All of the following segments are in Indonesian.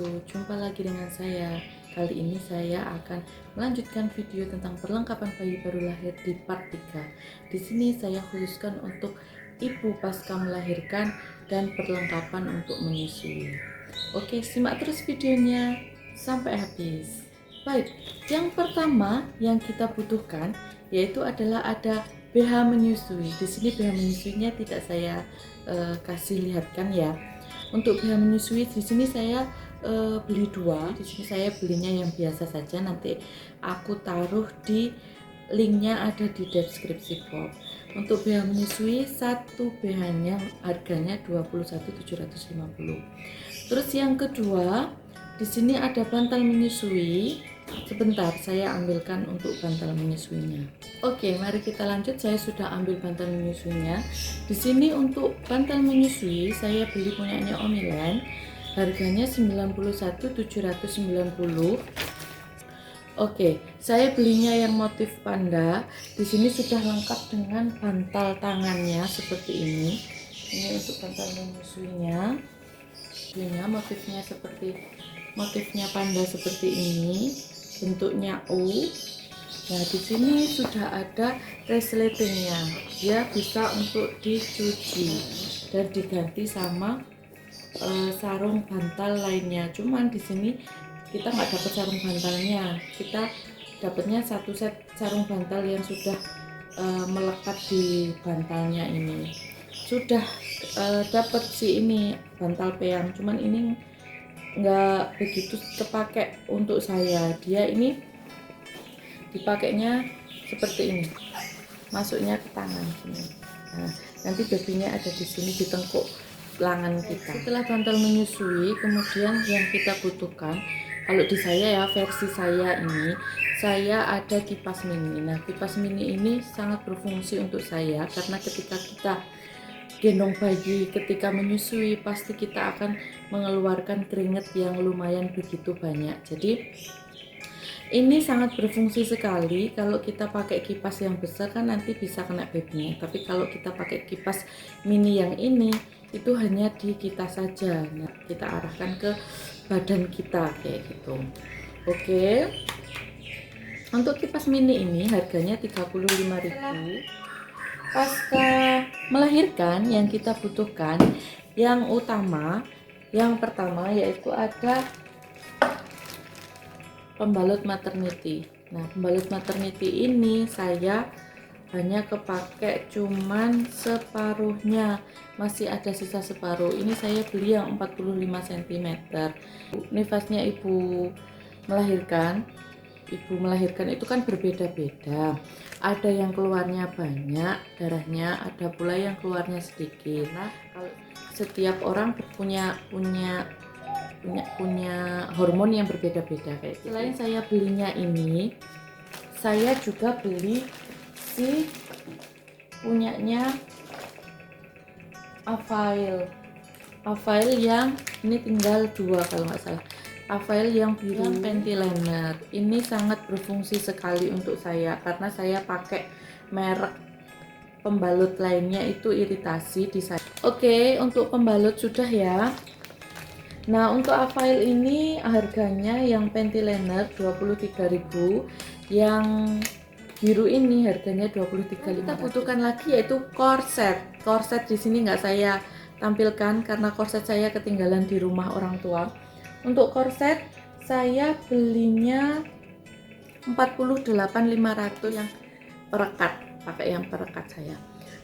wabarakatuh. Jumpa lagi dengan saya. Kali ini saya akan melanjutkan video tentang perlengkapan bayi baru lahir di part 3. Di sini saya khususkan untuk ibu pasca melahirkan dan perlengkapan untuk menyusui. Oke, simak terus videonya sampai habis. Baik, yang pertama yang kita butuhkan yaitu adalah ada BH menyusui. Di sini BH menyusuinya tidak saya kasih lihatkan ya. Untuk BH menyusui di sini saya beli dua. Di sini saya belinya yang biasa saja. Nanti aku taruh di linknya ada di deskripsi box. Untuk BH menyusui satu BH-nya harganya 21.750. Terus yang kedua, di sini ada bantal menyusui. Sebentar, saya ambilkan untuk bantal menyusuinya. Oke, mari kita lanjut. Saya sudah ambil bantal menyusuinya. Di sini untuk bantal menyusui saya beli punyanya Omilen. Harganya 91.790. Oke, saya belinya yang motif panda. Di sini sudah lengkap dengan bantal tangannya seperti ini. Ini untuk bantal menyusuinya. Ini motifnya seperti motifnya panda seperti ini. Bentuknya U. Nah, di sini sudah ada resletingnya. Dia bisa untuk dicuci dan diganti sama sarung bantal lainnya. Cuman di sini kita nggak dapat sarung bantalnya. Kita dapatnya satu set sarung bantal yang sudah melekat di bantalnya ini. Sudah dapat sih ini bantal peyang. Cuman ini nggak begitu terpakai untuk saya. Dia ini dipakainya seperti ini, masuknya ke tangan sini. Nah, nanti babynya ada di sini di tengkuk lengan kita. Setelah bantal menyusui, kemudian yang kita butuhkan, kalau di saya ya, versi saya ini, saya ada kipas mini. Nah, kipas mini ini sangat berfungsi untuk saya karena ketika kita gendong bayi, ketika menyusui pasti kita akan mengeluarkan keringat yang lumayan begitu banyak. Jadi ini sangat berfungsi sekali. Kalau kita pakai kipas yang besar kan nanti bisa kena babynya. Tapi kalau kita pakai kipas mini yang ini, itu hanya di kita saja. Nah, kita arahkan ke badan kita kayak gitu. Oke. Untuk kipas mini ini harganya 35.000. Pasca melahirkan yang kita butuhkan yang utama, yang pertama yaitu ada pembalut maternity. Nah, pembalut maternity ini saya hanya kepake cuman separuhnya, masih ada sisa separuh. Ini saya beli yang 45 cm. Nifasnya ibu melahirkan itu kan berbeda-beda. Ada yang keluarnya banyak darahnya, ada pula yang keluarnya sedikit. Nah, kalau setiap orang punya hormon yang berbeda-beda kayak gitu. Selain saya belinya ini, saya juga beli si punyanya Avail yang ini tinggal 2 kalau nggak salah. Avail yang biru panty liner ini sangat berfungsi sekali untuk saya karena saya pakai merek pembalut lainnya itu iritasi di saya. Oke, untuk pembalut sudah ya. Nah, untuk Avail ini harganya yang panty liner 23.000, yang biru ini harganya 23.000. Kita butuhkan lagi yaitu korset. Korset di sini nggak saya tampilkan karena korset saya ketinggalan di rumah orang tua. Untuk korset saya belinya 48.500 yang perekat, pakai yang perekat saya.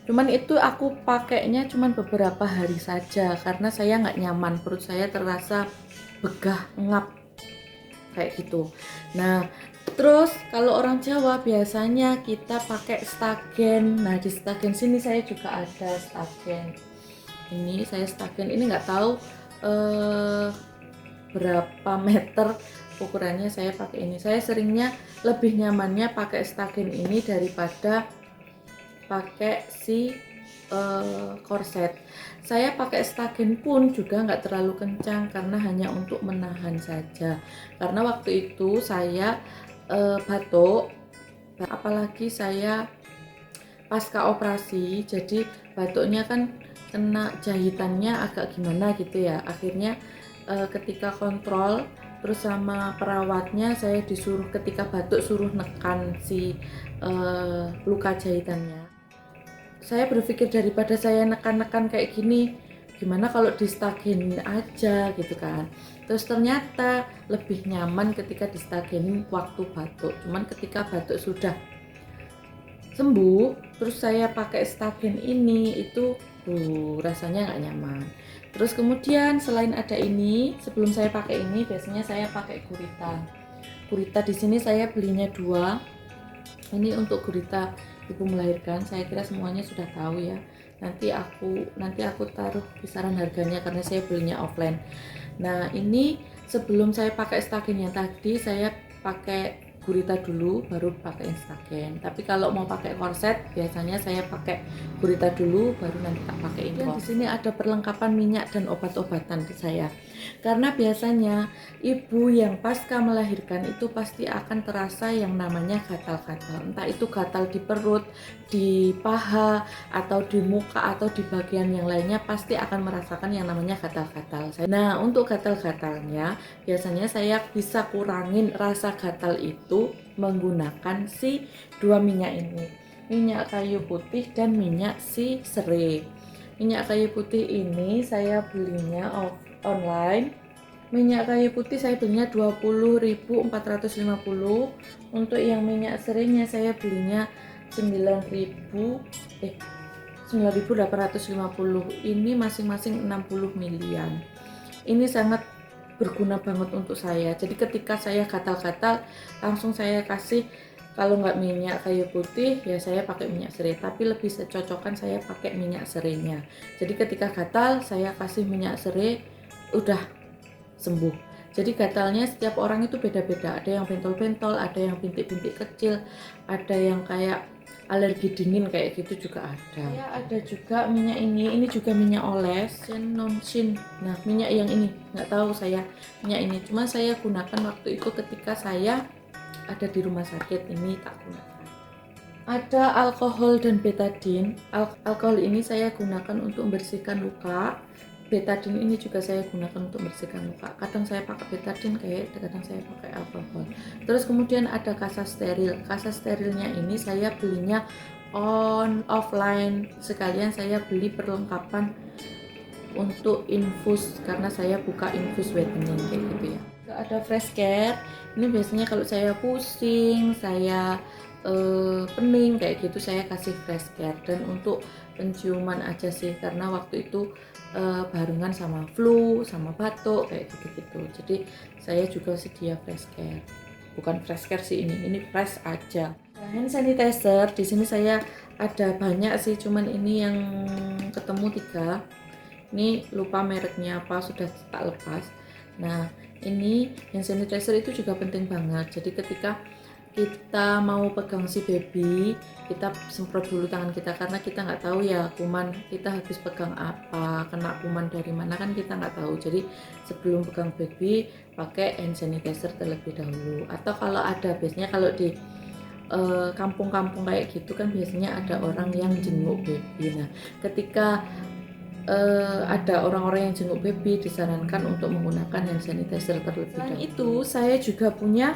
Cuman itu aku pakainya cuman beberapa hari saja karena saya nggak nyaman, perut saya terasa begah, ngap kayak gitu. Nah, terus kalau orang Jawa biasanya kita pakai stagen. Nah, di stagen sini saya juga ada stagen. Ini saya stagen, ini nggak tahu berapa meter ukurannya, saya pakai ini. Saya seringnya lebih nyamannya pakai stagen ini daripada pakai si korset. Saya pakai stagen pun juga nggak terlalu kencang karena hanya untuk menahan saja. Karena waktu itu saya batuk, apalagi saya pasca operasi, jadi batuknya kan kena jahitannya agak gimana gitu ya. Akhirnya ketika kontrol terus sama perawatnya, saya disuruh ketika batuk suruh nekan si luka jahitannya. Saya berpikir daripada saya nekan-nekan kayak gini, gimana kalau distagenin aja gitu kan. Terus ternyata lebih nyaman ketika distagenin waktu batuk. Cuman ketika batuk sudah sembuh, terus saya pakai stagen ini, itu rasanya nggak nyaman. Terus kemudian selain ada ini, sebelum saya pakai ini biasanya saya pakai gurita. Gurita di sini saya belinya 2. Ini untuk gurita ibu melahirkan. Saya kira semuanya sudah tahu ya. Nanti aku taruh kisaran harganya karena saya belinya offline. Nah, ini sebelum saya pakai stagen yang tadi, saya pakai gurita dulu baru pakai stagen. Tapi kalau mau pakai korset biasanya saya pakai gurita dulu baru nanti tak pakai ini. Di sini ada perlengkapan minyak dan obat-obatan di saya. Karena biasanya ibu yang pasca melahirkan itu pasti akan terasa yang namanya gatal-gatal. Entah itu gatal di perut, di paha, atau di muka, atau di bagian yang lainnya pasti akan merasakan yang namanya gatal-gatal. Nah, untuk gatal-gatalnya biasanya saya bisa kurangin rasa gatal itu menggunakan si 2 minyak ini. Minyak kayu putih dan minyak si serai. Minyak kayu putih ini saya belinya online. Minyak kayu putih saya belinya 20.450. Untuk yang minyak serainya saya belinya 9.850. Ini masing-masing 60 milian. Ini sangat berguna banget untuk saya. Jadi ketika saya gatal-gatal langsung saya kasih, kalau nggak minyak kayu putih ya saya pakai minyak serai, tapi lebih cocokkan saya pakai minyak serainya. Jadi ketika gatal saya kasih minyak serai, udah sembuh. Jadi gatalnya setiap orang itu beda-beda, ada yang bentol-bentol, ada yang bintik-bintik kecil, ada yang kayak alergi dingin kayak gitu juga ada. Ya, ada juga minyak ini juga minyak oles, Shin. Nah, minyak yang ini nggak tahu saya minyak ini, cuma saya gunakan waktu itu ketika saya ada di rumah sakit, ini tak gunakan. Ada alkohol dan betadine. Alkohol ini saya gunakan untuk membersihkan luka. Betadine ini juga saya gunakan untuk membersihkan luka. Kadang saya pakai betadine, kadang saya pakai alkohol. Terus kemudian ada kasa steril. Kasa sterilnya ini saya belinya offline. Sekalian saya beli perlengkapan untuk infus karena saya buka infus whitening kayak gitu ya. Ada fresh care. Ini biasanya kalau saya pusing, saya pening kayak gitu saya kasih fresh care. Dan untuk penciuman aja sih karena waktu itu barengan sama flu, sama batuk kayak gitu-gitu. Jadi saya juga sedia fresh care. Bukan fresh care sih ini fresh aja. Hand sanitizer di sini saya ada banyak sih, cuman ini yang ketemu 3. Ini lupa mereknya apa, sudah tak lepas. Nah, ini hand sanitizer itu juga penting banget. Jadi ketika kita mau pegang si baby, kita semprot dulu tangan kita karena kita nggak tahu ya kuman kita habis pegang apa, kena kuman dari mana kan kita nggak tahu. Jadi sebelum pegang baby pakai hand sanitizer terlebih dahulu. Atau kalau ada, biasanya kalau di kampung-kampung kayak gitu kan biasanya ada orang yang jenguk baby. Nah, ketika ada orang-orang yang jenguk baby disarankan untuk menggunakan hand sanitizer terlebih dahulu. Selain itu saya juga punya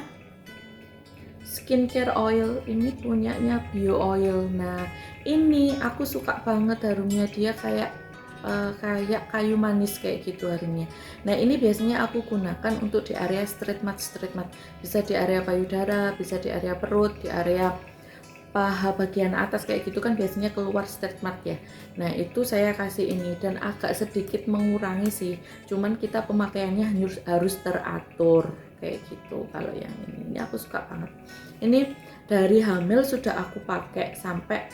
skincare oil, ini punyanya Bio Oil. Nah, ini aku suka banget harumnya, dia kayak kayu manis kayak gitu harumnya. Nah, ini biasanya aku gunakan untuk di area straight mat. Bisa di area payudara, bisa di area perut, di area paha bagian atas kayak gitu kan biasanya keluar straight mat ya. Nah, itu saya kasih ini dan agak sedikit mengurangi sih. Cuman kita pemakaiannya harus teratur kayak gitu. Kalau yang ini aku suka banget. Ini dari hamil sudah aku pakai sampai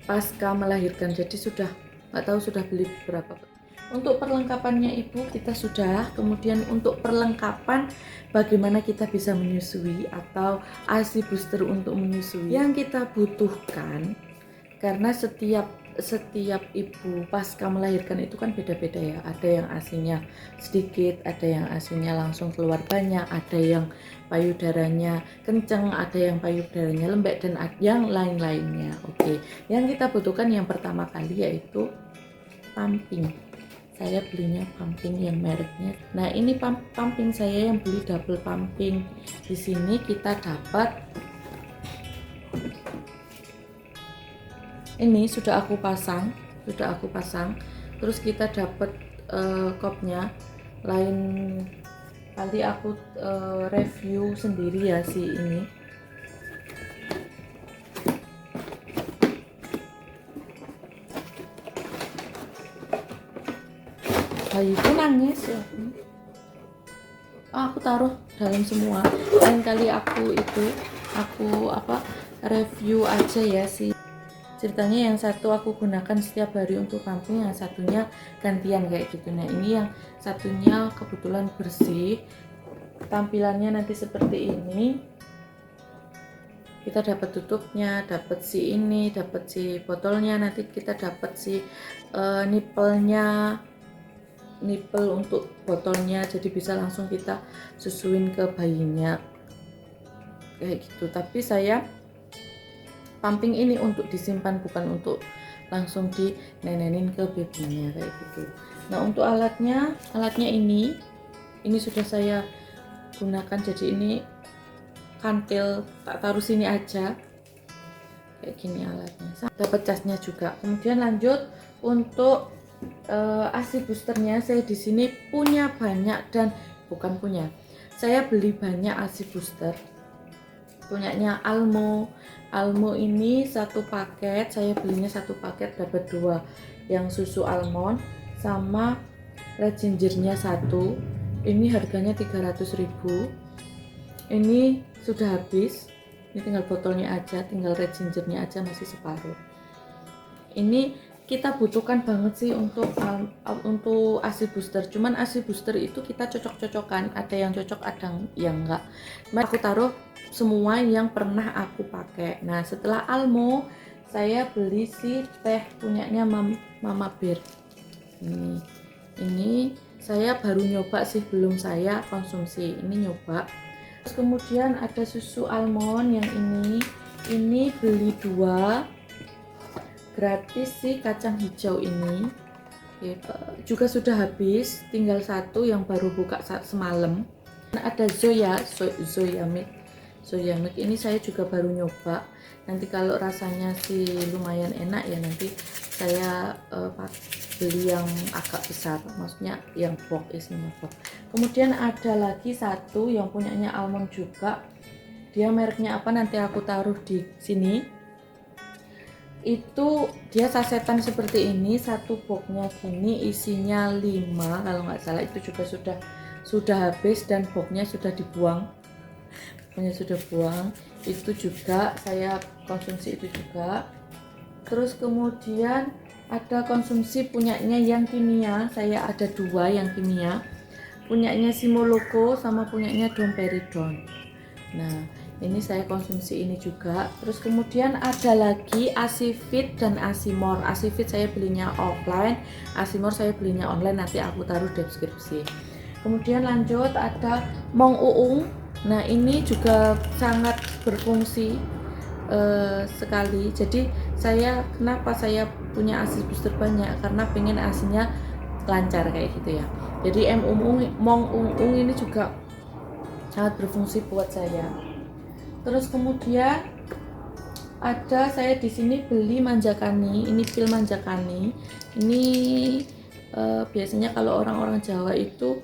pasca melahirkan. Jadi sudah nggak tahu sudah beli berapa. Untuk perlengkapannya ibu kita sudah. Kemudian untuk perlengkapan bagaimana kita bisa menyusui atau ASI booster untuk menyusui yang kita butuhkan, karena setiap ibu pasca melahirkan itu kan beda-beda ya. Ada yang ASINya sedikit, ada yang ASINya langsung keluar banyak, ada yang payudaranya kenceng, ada yang payudaranya lembek, dan yang lain-lainnya. Oke, yang kita butuhkan yang pertama kali yaitu pumping. saya belinya pumping yang mereknya. Nah, ini pumping saya yang beli double pumping. Di sini kita dapat ini sudah aku pasang. Terus kita dapat kopnya. Lain kali aku review sendiri ya si ini. Bayiku nangis ya. Aku taruh dalam semua. Lain kali aku review aja ya sih. Ceritanya yang satu aku gunakan setiap hari untuk pumping, yang satunya gantian kayak gitu. Nah, ini yang satunya kebetulan bersih. Tampilannya nanti seperti ini. Kita dapat tutupnya, dapat si ini, dapat si botolnya, nanti kita dapat si nipple untuk botolnya, jadi bisa langsung kita susuin ke bayinya kayak gitu. Tapi saya pumping ini untuk disimpan, bukan untuk langsung dinenenin ke babynya kayak gitu. Nah, untuk alatnya ini sudah saya gunakan, jadi ini kantil tak taruh sini aja kayak gini alatnya. Dapat casnya juga. Kemudian lanjut untuk ASI boosternya, saya di sini punya banyak, dan saya beli banyak ASI booster punyanya Almo ini satu paket, saya belinya satu paket dapat 2, yang susu almond sama red gingernya 1. Ini harganya 300.000. Ini sudah habis, ini tinggal botolnya aja, tinggal red gingernya aja masih separuh. Ini kita butuhkan banget sih untuk ASI booster. Cuman ASI booster itu kita cocok-cocokan, ada yang cocok, ada yang enggak. Aku taruh semua yang pernah aku pakai. Nah, setelah Almo, saya beli si teh punyanya Mama Bear. Ini saya baru nyoba sih, belum saya konsumsi. Ini nyoba. Terus kemudian ada susu almond yang ini beli 2 gratis sih, kacang hijau ini ya, juga sudah habis, tinggal 1 yang baru buka semalam. Nah, ada Zoya Milk ini saya juga baru nyoba. Nanti kalau rasanya sih lumayan enak ya, nanti saya beli yang agak besar, maksudnya yang box, isinya box. Kemudian ada lagi satu yang punyanya almond juga, dia mereknya apa nanti aku taruh di sini. Itu dia sasetan seperti ini, satu boxnya gini, isinya 5 kalau nggak salah. Itu juga sudah habis dan boxnya sudah dibuang, itu juga saya konsumsi itu juga. Terus kemudian ada konsumsi punyanya yang kimia, saya ada 2 yang kimia, punyanya Simoloco sama punyanya Domperidone. Nah, ini saya konsumsi ini juga. Terus kemudian ada lagi ASIFIT dan ASIMOR. ASIFIT saya belinya offline, ASIMOR saya belinya online, nanti aku taruh deskripsi. Kemudian lanjut ada Mong Uung. Nah, ini juga sangat berfungsi sekali. Jadi kenapa saya punya ASI booster banyak, karena pengen ASInya lancar kayak gitu ya. Jadi Mong Uung ini juga sangat berfungsi buat saya. Terus kemudian ada saya di sini beli Manjakani, ini pil Manjakani. Ini biasanya kalau orang-orang Jawa itu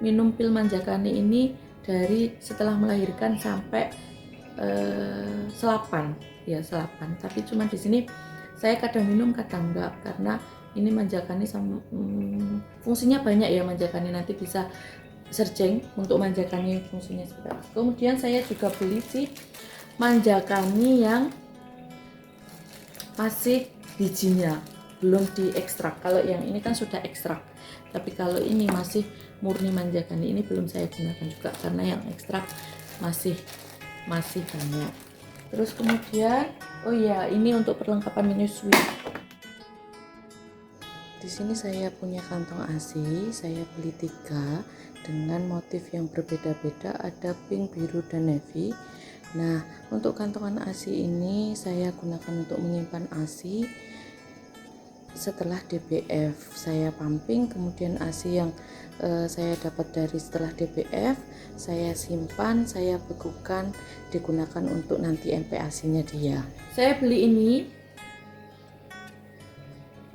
minum pil Manjakani ini dari setelah melahirkan sampai selapan. Tapi cuma di sini saya kadang minum kadang enggak, karena ini Manjakani fungsinya banyak ya. Manjakani nanti bisa searching untuk Manjakani fungsinya seperti apa. Kemudian saya juga beli si Manjakani yang masih bijinya belum diekstrak. Kalau yang ini kan sudah ekstrak, tapi kalau ini masih murni Manjakani, ini belum saya gunakan juga karena yang ekstrak masih banyak. Terus kemudian ini untuk perlengkapan menyusui. Di sini saya punya kantong ASI, saya beli 3 dengan motif yang berbeda-beda, ada pink, biru, dan navy. Nah, untuk kantongan ASI ini saya gunakan untuk menyimpan ASI. setelah DBF. Saya pumping, kemudian ASI yang saya dapat dari setelah DBF saya simpan, saya bekukan, digunakan untuk nanti MPASI-nya dia. Saya beli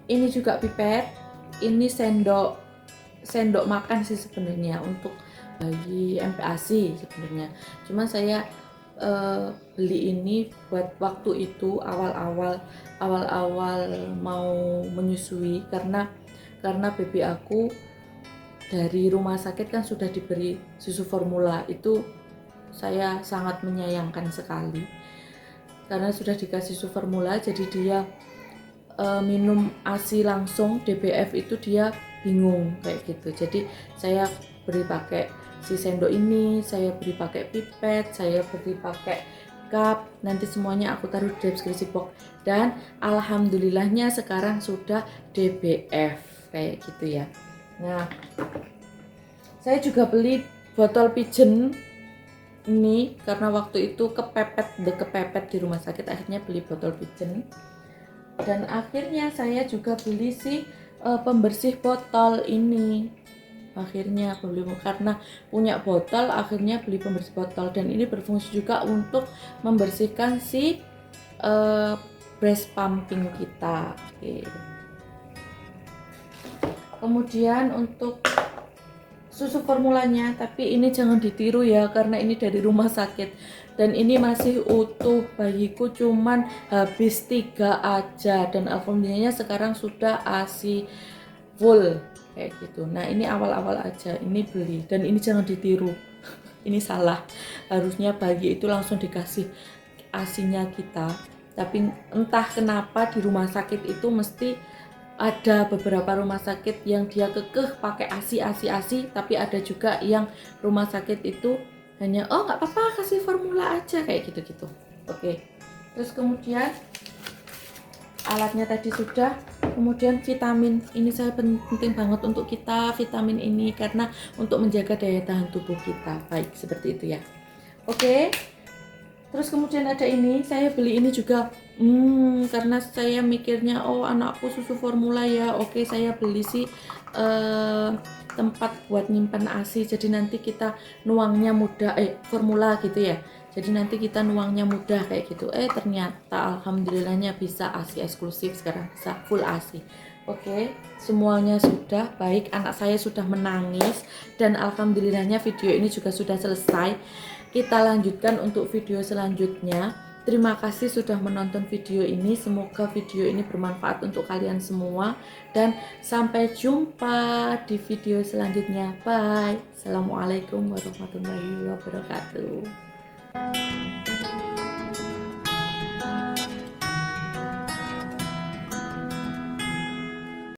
ini juga pipet, ini sendok makan sih sebenarnya untuk bagi MPASI sebenarnya. Cuma saya beli ini buat waktu itu awal-awal mau menyusui, karena baby aku dari rumah sakit kan sudah diberi susu formula. Itu saya sangat menyayangkan sekali karena sudah dikasih susu formula, jadi dia minum ASI langsung DBF itu dia bingung kayak gitu. Jadi saya beri pakai si sendok ini, saya beri pakai pipet, saya beri pakai cup, nanti semuanya aku taruh di deskripsi box. Dan alhamdulillahnya sekarang sudah DBF kayak gitu ya. Nah, saya juga beli botol pigeon ini karena waktu itu kepepet di rumah sakit, akhirnya beli botol pigeon. Dan akhirnya saya juga beli si pembersih botol ini. Akhirnya beli karena punya botol, akhirnya beli pembersih botol, dan ini berfungsi juga untuk membersihkan si breast pumping kita. Oke. Kemudian untuk susu formulanya, tapi ini jangan ditiru ya karena ini dari rumah sakit dan ini masih utuh, bayiku cuman habis 3 aja dan alhamdulillahnya sekarang sudah ASI full kayak gitu. Nah ini awal-awal aja ini beli, dan ini jangan ditiru. Ini salah, harusnya bayi itu langsung dikasih ASI-nya kita, tapi entah kenapa di rumah sakit itu mesti ada beberapa rumah sakit yang dia kekeh pakai ASI, tapi ada juga yang rumah sakit itu hanya oh nggak apa-apa kasih formula aja kayak gitu-gitu. Oke. Terus kemudian alatnya tadi sudah, kemudian vitamin ini saya penting banget untuk kita, vitamin ini karena untuk menjaga daya tahan tubuh kita baik, seperti itu ya. Oke. Terus kemudian ada ini, saya beli ini juga karena saya mikirnya oh anakku susu formula ya, oke saya beli sih tempat buat nyimpan ASI, jadi nanti kita nuangnya mudah, formula gitu ya, jadi nanti kita nuangnya mudah kayak gitu. Ternyata alhamdulillahnya bisa ASI eksklusif, sekarang bisa full ASI. Oke, semuanya sudah baik, anak saya sudah menangis dan alhamdulillahnya video ini juga sudah selesai. Kita lanjutkan untuk video selanjutnya. Terima kasih sudah menonton video ini. Semoga video ini bermanfaat untuk kalian semua. Dan sampai jumpa di video selanjutnya. Bye. Assalamualaikum warahmatullahi wabarakatuh.